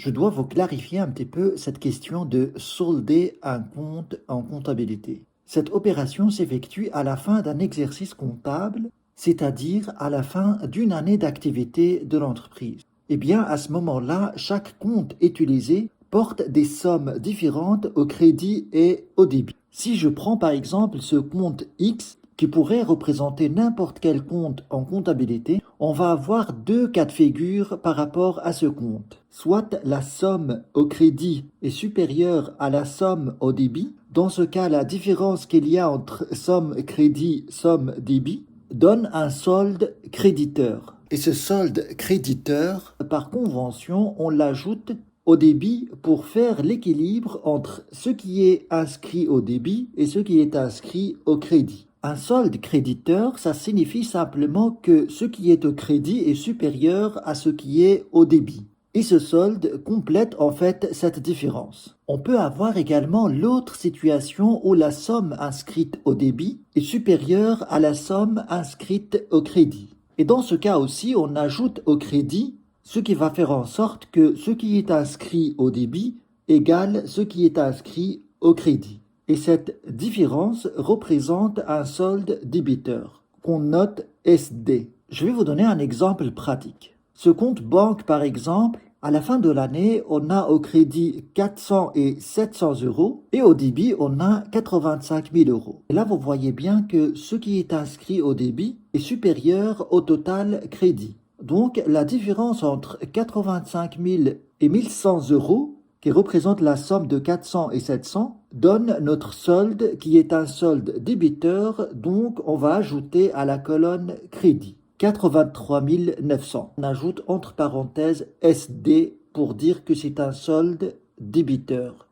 Je dois vous clarifier un petit peu cette question de solder un compte en comptabilité. Cette opération s'effectue à la fin d'un exercice comptable, c'est-à-dire à la fin d'une année d'activité de l'entreprise. Eh bien, à ce moment-là, chaque compte utilisé porte des sommes différentes au crédit et au débit. Si je prends par exemple ce compte X, qui pourrait représenter n'importe quel compte en comptabilité, on va avoir deux cas de figure par rapport à ce compte. Soit la somme au crédit est supérieure à la somme au débit. Dans ce cas, la différence qu'il y a entre somme crédit, somme débit, donne un solde créditeur. Et ce solde créditeur, par convention, on l'ajoute au débit pour faire l'équilibre entre ce qui est inscrit au débit et ce qui est inscrit au crédit. Un solde créditeur, ça signifie simplement que ce qui est au crédit est supérieur à ce qui est au débit. Et ce solde complète en fait cette différence. On peut avoir également l'autre situation où la somme inscrite au débit est supérieure à la somme inscrite au crédit. Et dans ce cas aussi, on ajoute au crédit ce qui va faire en sorte que ce qui est inscrit au débit égale ce qui est inscrit au crédit. Et cette différence représente un solde débiteur, qu'on note SD. Je vais vous donner un exemple pratique. Ce compte banque, par exemple, à la fin de l'année, on a au crédit 400 et 700 euros et au débit, on a 85 000 euros. Et là, vous voyez bien que ce qui est inscrit au débit est supérieur au total crédit. Donc, la différence entre 85 000 et 1100 euros, qui représente la somme de 400 et 700, donne notre solde qui est un solde débiteur, donc on va ajouter à la colonne crédit 83 900. On ajoute entre parenthèses SD pour dire que c'est un solde débiteur.